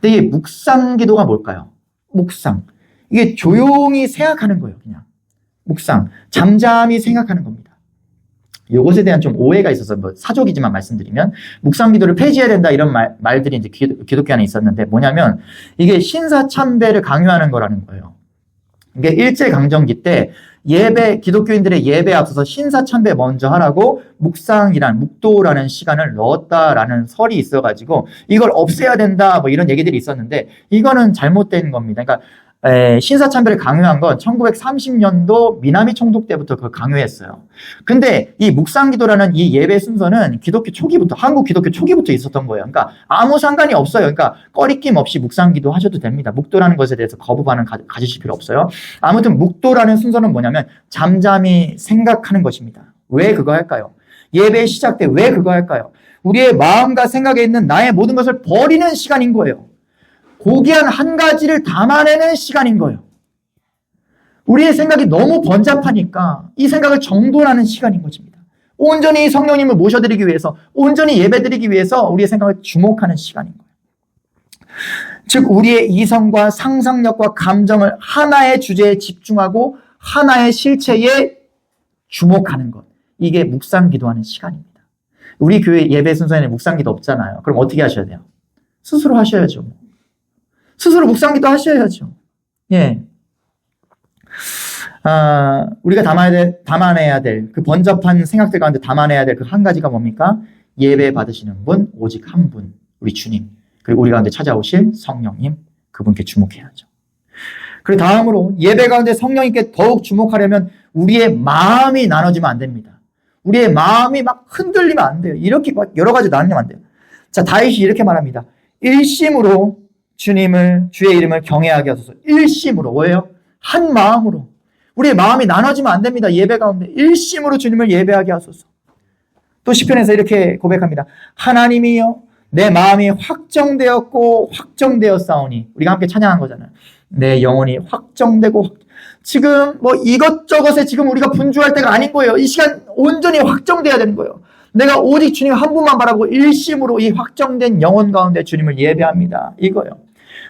근데 이 묵상 기도가 뭘까요? 묵상. 이게 조용히 생각하는 거예요, 그냥. 묵상. 잠잠히 생각하는 겁니다. 이것에 대한 좀 오해가 있어서 사족이지만 말씀드리면 묵상 기도를 폐지해야 된다 이런 말들이 이제 기독교 안에 있었는데 뭐냐면 이게 신사참배를 강요하는 거라는 거예요. 이게 일제강점기 때 기독교인들의 예배에 앞서서 신사참배 먼저 하라고 묵도라는 시간을 넣었다라는 설이 있어가지고 이걸 없애야 된다 뭐 이런 얘기들이 있었는데 이거는 잘못된 겁니다. 그러니까 신사참배를 강요한 건 1930년도 미나미 총독 때부터 그걸 강요했어요. 근데 이 묵상기도라는 이 예배 순서는 한국 기독교 초기부터 있었던 거예요. 그러니까 아무 상관이 없어요. 그러니까 꺼리낌 없이 묵상기도 하셔도 됩니다. 묵도라는 것에 대해서 거부 반응 가지실 필요 없어요. 아무튼 묵도라는 순서는 뭐냐면 잠잠히 생각하는 것입니다. 왜 그거 할까요? 예배 시작 때 왜 그거 할까요? 우리의 마음과 생각에 있는 나의 모든 것을 버리는 시간인 거예요. 고귀한 한 가지를 담아내는 시간인 거예요. 우리의 생각이 너무 번잡하니까 이 생각을 정돈하는 시간인 것입니다. 온전히 성령님을 모셔드리기 위해서, 온전히 예배드리기 위해서 우리의 생각을 주목하는 시간인 거예요. 즉 우리의 이성과 상상력과 감정을 하나의 주제에 집중하고 하나의 실체에 주목하는 것. 이게 묵상 기도하는 시간입니다. 우리 교회 예배 순서에는 묵상 기도 없잖아요. 그럼 어떻게 하셔야 돼요? 스스로 하셔야죠. 스스로 묵상 기도 하셔야죠. 예. 우리가 담아내야 될 그 번잡한 생각들 가운데 담아내야 될 그 한 가지가 뭡니까? 예배 받으시는 분, 오직 한 분, 우리 주님. 그리고 우리 가운데 찾아오실 성령님, 그분께 주목해야죠. 그리고 다음으로 예배 가운데 성령님께 더욱 주목하려면 우리의 마음이 나눠지면 안 됩니다. 우리의 마음이 막 흔들리면 안 돼요. 이렇게 여러 가지 나누면 안 돼요. 자, 다윗이 이렇게 말합니다. 일심으로 주님을, 주의 이름을 경외하게 하소서. 일심으로. 뭐예요? 한 마음으로. 우리의 마음이 나눠지면 안 됩니다. 예배 가운데. 일심으로 주님을 예배하게 하소서. 또 시편에서 이렇게 고백합니다. 하나님이여 내 마음이 확정되었고 확정되었사오니. 우리가 함께 찬양한 거잖아요. 내 영혼이 확정되고 지금 뭐 이것저것에 지금 우리가 분주할 때가 아닌 거예요. 이 시간 온전히 확정돼야 되는 거예요. 내가 오직 주님 한 분만 바라보고 일심으로 이 확정된 영혼 가운데 주님을 예배합니다. 이거요.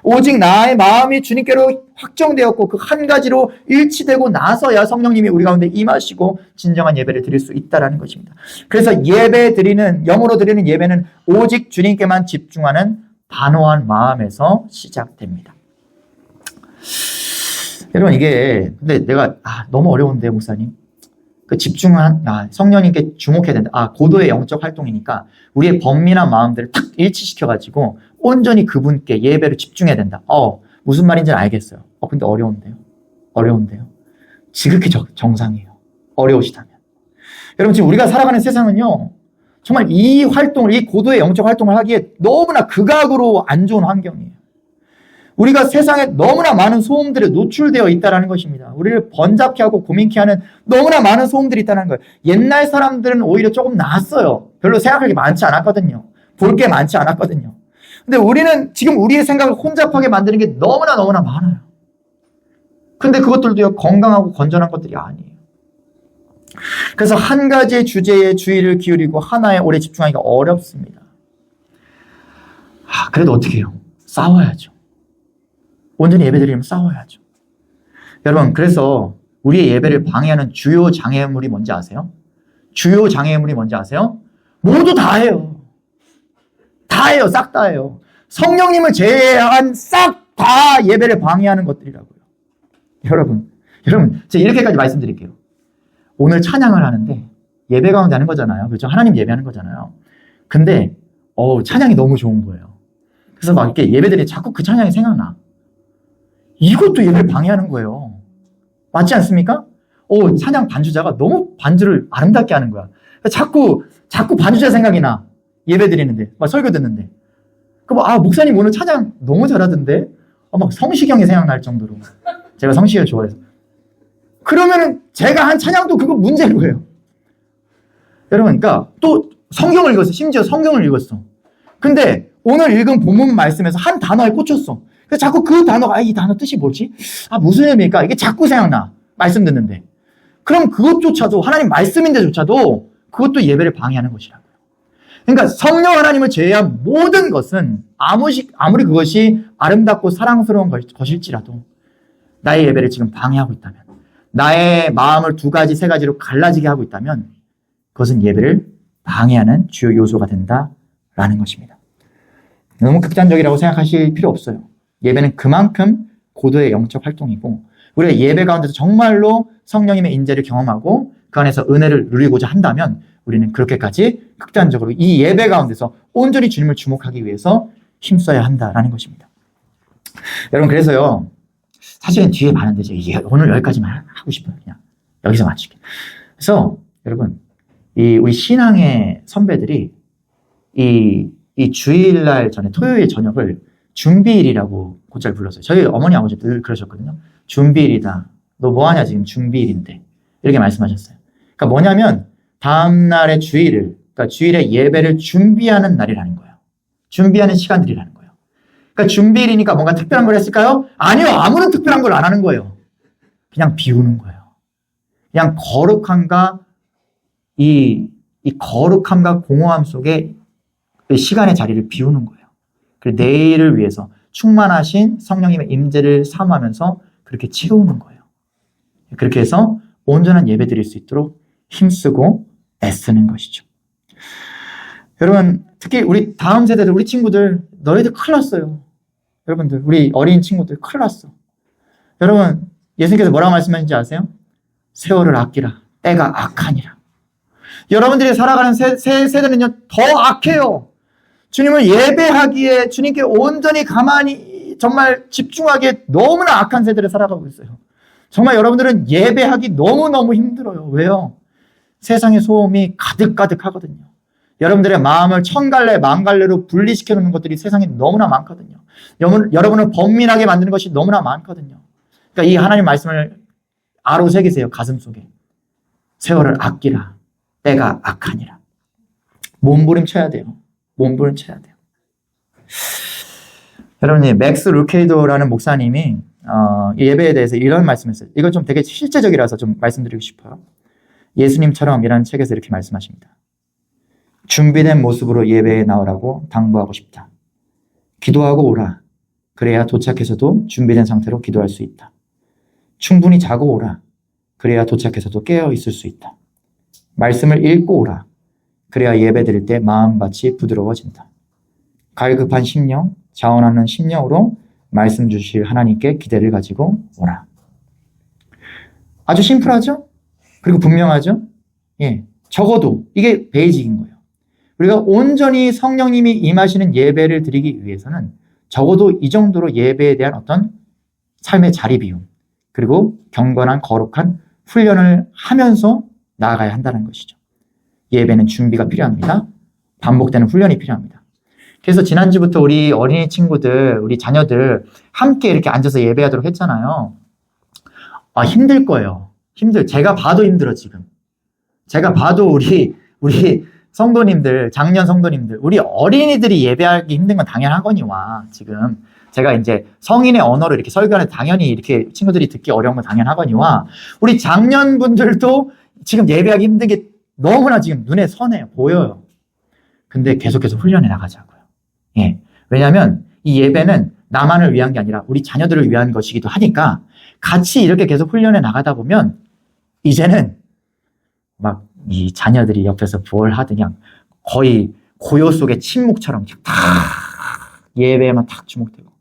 오직 나의 마음이 주님께로 확정되었고 그 한 가지로 일치되고 나서야 성령님이 우리 가운데 임하시고 진정한 예배를 드릴 수 있다는 것입니다. 그래서 예배 드리는, 영으로 드리는 예배는 오직 주님께만 집중하는 단호한 마음에서 시작됩니다. 여러분 이게 근데 내가 너무 어려운데 목사님 그 집중한 성령님께 주목해야 된다. 고도의 영적 활동이니까 우리의 번민한 마음들을 탁 일치시켜가지고 온전히 그분께 예배를 집중해야 된다. 무슨 말인지는 알겠어요. 근데 어려운데요. 지극히 정상이에요. 어려우시다면. 여러분 지금 우리가 살아가는 세상은요. 정말 이 활동을, 이 고도의 영적 활동을 하기에 너무나 극악으로 안 좋은 환경이에요. 우리가 세상에 너무나 많은 소음들에 노출되어 있다는 것입니다. 우리를 번잡케 하고 고민케 하는 너무나 많은 소음들이 있다는 거예요. 옛날 사람들은 오히려 조금 나았어요. 별로 생각할 게 많지 않았거든요. 볼 게 많지 않았거든요. 근데 우리는 지금 우리의 생각을 혼잡하게 만드는 게 너무나 많아요. 근데 그것들도요, 건강하고 건전한 것들이 아니에요. 그래서 한 가지의 주제에 주의를 기울이고 하나에 오래 집중하기가 어렵습니다. 그래도 어떻게 해요? 싸워야죠. 온전히 예배드리면 싸워야죠. 여러분, 그래서 우리의 예배를 방해하는 주요 장애물이 뭔지 아세요? 주요 장애물이 뭔지 아세요? 모두 다 해요. 다 해요. 싹 다 해요. 성령님을 제외한 싹 다 예배를 방해하는 것들이라고요. 여러분, 제가 이렇게까지 말씀드릴게요. 오늘 찬양을 하는데 예배 가운데 하는 거잖아요. 그렇죠? 하나님 예배하는 거잖아요. 근데 찬양이 너무 좋은 거예요. 그래서 막 이렇게 예배들이 자꾸 그 찬양이 생각나. 이것도 예배를 방해하는 거예요. 맞지 않습니까? 찬양 반주자가 너무 반주를 아름답게 하는 거야. 자꾸 반주자 생각이 나. 예배 드리는데, 막 설교 듣는데. 목사님 오늘 찬양 너무 잘하던데? 막 성시경이 생각날 정도로. 제가 성시경을 좋아해서. 그러면은 제가 한 찬양도 그거 문제인 거예요. 여러분, 그러니까 또 성경을 읽었어. 심지어 성경을 읽었어. 근데 오늘 읽은 본문 말씀에서 한 단어에 꽂혔어. 그래서 자꾸 그 단어가, 이 단어 뜻이 뭐지? 무슨 의미일까? 이게 자꾸 생각나. 말씀 듣는데. 그럼 그것조차도, 하나님 말씀인데조차도 그것도 예배를 방해하는 것이라고요. 그러니까 성령 하나님을 제외한 모든 것은 아무리 그것이 아름답고 사랑스러운 것일지라도 나의 예배를 지금 방해하고 있다면, 나의 마음을 두 가지, 세 가지로 갈라지게 하고 있다면 그것은 예배를 방해하는 주요 요소가 된다라는 것입니다. 너무 극단적이라고 생각하실 필요 없어요. 예배는 그만큼 고도의 영적 활동이고 우리가 예배 가운데서 정말로 성령님의 인재를 경험하고 그 안에서 은혜를 누리고자 한다면 우리는 그렇게까지 극단적으로 이 예배 가운데서 온전히 주님을 주목하기 위해서 힘써야 한다라는 것입니다. 여러분, 그래서요, 사실은 뒤에 많은데 제가 오늘 여기까지만 하고 싶어요. 그냥 여기서 마칠게요. 그래서 여러분, 우리 신앙의 선배들이 이 주일날 전에 토요일 저녁을 준비일이라고 곧잘 불렀어요. 저희 어머니 아버지 늘 그러셨거든요. 준비일이다. 너 뭐하냐 지금 준비일인데. 이렇게 말씀하셨어요. 그러니까 뭐냐면 다음날의 주일을, 그러니까 주일의 예배를 준비하는 날이라는 거예요. 준비하는 시간들이라는 거예요. 그러니까 준비일이니까 뭔가 특별한 걸 했을까요? 아니요. 아무런 특별한 걸 안 하는 거예요. 그냥 비우는 거예요. 그냥 거룩함과 이 거룩함과 공허함 속에 시간의 자리를 비우는 거예요. 그리고 내일을 위해서 충만하신 성령님의 임재를 사모하면서 그렇게 채우는 거예요. 그렇게 해서 온전한 예배 드릴 수 있도록 힘쓰고 애쓰는 것이죠. 여러분, 특히 우리 다음 세대들, 우리 친구들, 너희들 큰일 났어요. 여러분들, 우리 어린 친구들 큰일 났어. 여러분, 예수님께서 뭐라고 말씀하신지 아세요? 세월을 아끼라. 때가 악하니라. 여러분들이 살아가는 세대는요, 더 악해요. 주님을 예배하기에, 주님께 온전히 가만히 정말 집중하기에 너무나 악한 세대를 살아가고 있어요. 정말 여러분들은 예배하기 너무너무 힘들어요. 왜요? 세상의 소음이 가득가득 하거든요. 여러분들의 마음을 천갈래 만갈래로 분리시켜 놓는 것들이 세상에 너무나 많거든요. 여러분을 번민하게 만드는 것이 너무나 많거든요. 그러니까 이 하나님 말씀을 아로 새기세요. 가슴 속에. 세월을 아끼라. 때가 악하니라. 몸부림쳐야 돼요. 몸부림쳐야 돼요. 여러분이 맥스 루케이도라는 목사님이 예배에 대해서 이런 말씀했어요. 이건 좀 되게 실제적이라서 좀 말씀드리고 싶어요. 예수님처럼이라는 책에서 이렇게 말씀하십니다. 준비된 모습으로 예배에 나오라고 당부하고 싶다. 기도하고 오라. 그래야 도착해서도 준비된 상태로 기도할 수 있다. 충분히 자고 오라. 그래야 도착해서도 깨어 있을 수 있다. 말씀을 읽고 오라. 그래야 예배 드릴 때 마음밭이 부드러워진다. 갈급한 심령, 자원하는 심령으로 말씀 주실 하나님께 기대를 가지고 오라. 아주 심플하죠? 그리고 분명하죠? 예, 적어도 이게 베이직인 거예요. 우리가 온전히 성령님이 임하시는 예배를 드리기 위해서는 적어도 이 정도로 예배에 대한 어떤 삶의 자리 비움, 그리고 경건한 거룩한 훈련을 하면서 나아가야 한다는 것이죠. 예배는 준비가 필요합니다. 반복되는 훈련이 필요합니다. 그래서 지난주부터 우리 어린이 친구들, 우리 자녀들 함께 이렇게 앉아서 예배하도록 했잖아요. 힘들 거예요. 제가 봐도 힘들어, 지금. 제가 봐도 우리 성도님들, 작년 성도님들, 우리 어린이들이 예배하기 힘든 건 당연하거니와, 지금. 제가 이제 성인의 언어로 이렇게 설교하는데 당연히 이렇게 친구들이 듣기 어려운 건 당연하거니와, 우리 작년 분들도 지금 예배하기 힘든 게 너무나 지금 눈에 선해요. 보여요. 근데 계속해서 훈련해 나가자고요. 예. 왜냐하면 이 예배는 나만을 위한 게 아니라 우리 자녀들을 위한 것이기도 하니까 같이 이렇게 계속 훈련해 나가다 보면 이제는 막 이 자녀들이 옆에서 뭘 하든 그냥 거의 고요 속의 침묵처럼 탁 예배에만 탁 주목되고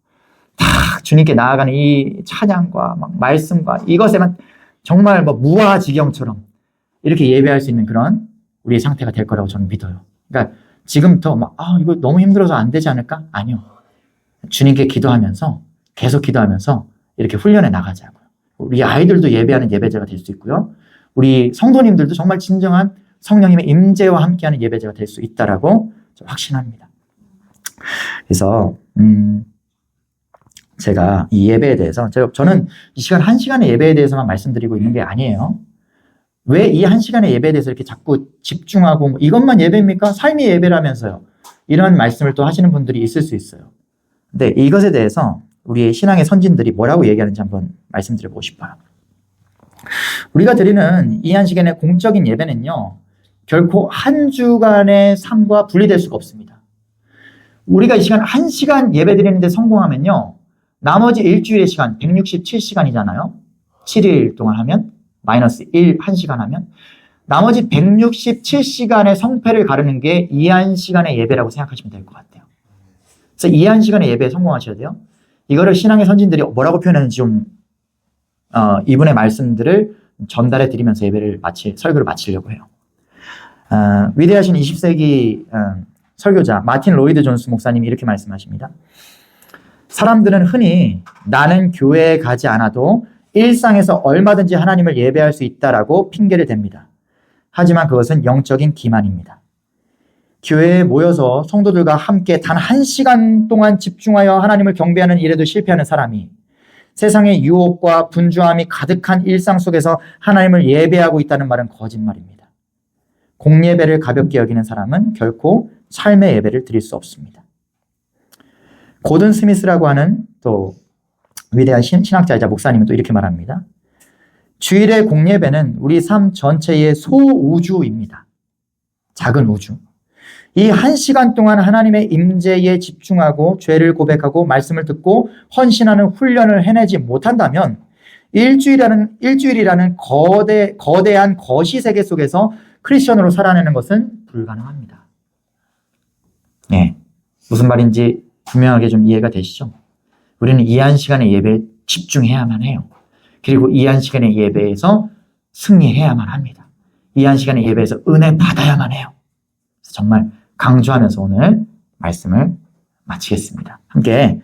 탁 주님께 나아가는 이 찬양과 막 말씀과 이것에만 정말 뭐 무아지경처럼 이렇게 예배할 수 있는 그런 우리의 상태가 될 거라고 저는 믿어요. 그러니까 지금부터 막 이거 너무 힘들어서 안 되지 않을까? 아니요. 주님께 기도하면서 계속 기도하면서 이렇게 훈련해 나가자고요. 우리 아이들도 예배하는 예배자가 될 수 있고요. 우리 성도님들도 정말 진정한 성령님의 임재와 함께하는 예배자가 될 수 있다라고 확신합니다. 그래서 제가 이 예배에 대해서 저는 이 시간 1시간의 예배에 대해서만 말씀드리고 있는 게 아니에요. 왜 이 1시간의 예배에 대해서 이렇게 자꾸 집중하고 이것만 예배입니까? 삶이 예배라면서요. 이런 말씀을 또 하시는 분들이 있을 수 있어요. 근데 이것에 대해서 우리의 신앙의 선진들이 뭐라고 얘기하는지 한번 말씀드려보고 싶어요. 우리가 드리는 이 1시간의 공적인 예배는요, 결코 한 주간의 삶과 분리될 수가 없습니다. 우리가 이 시간 1시간 예배 드리는데 성공하면요, 나머지 일주일의 시간 167시간이잖아요. 7일 동안 하면 마이너스 1시간 하면 나머지 167시간의 성패를 가르는 게 이 1시간의 예배라고 생각하시면 될 것 같아요. 그래서 이 1시간의 예배에 성공하셔야 돼요. 이거를 신앙의 선진들이 뭐라고 표현했는지 좀 이분의 말씀들을 전달해 드리면서 설교를 마치려고 해요. 위대하신 20세기 설교자 마틴 로이드 존스 목사님이 이렇게 말씀하십니다. 사람들은 흔히 나는 교회에 가지 않아도 일상에서 얼마든지 하나님을 예배할 수 있다라고 핑계를 댑니다. 하지만 그것은 영적인 기만입니다. 교회에 모여서 성도들과 함께 단 1시간 동안 집중하여 하나님을 경배하는 일에도 실패하는 사람이 세상의 유혹과 분주함이 가득한 일상 속에서 하나님을 예배하고 있다는 말은 거짓말입니다. 공예배를 가볍게 여기는 사람은 결코 삶의 예배를 드릴 수 없습니다. 고든 스미스라고 하는 또 위대한 신학자이자 목사님은 또 이렇게 말합니다. 주일의 공예배는 우리 삶 전체의 소우주입니다. 작은 우주. 이 1시간 동안 하나님의 임재에 집중하고 죄를 고백하고 말씀을 듣고 헌신하는 훈련을 해내지 못한다면 일주일이라는 거대한 거시 세계 속에서 크리스천으로 살아내는 것은 불가능합니다. 네, 무슨 말인지 분명하게 좀 이해가 되시죠? 우리는 이 한 시간의 예배에 집중해야만 해요. 그리고 이 한 시간의 예배에서 승리해야만 합니다. 이 한 시간의 예배에서 은혜 받아야만 해요. 그래서 정말 강조하면서 오늘 말씀을 마치겠습니다. 함께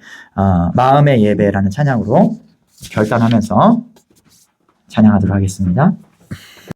마음의 예배라는 찬양으로 결단하면서 찬양하도록 하겠습니다.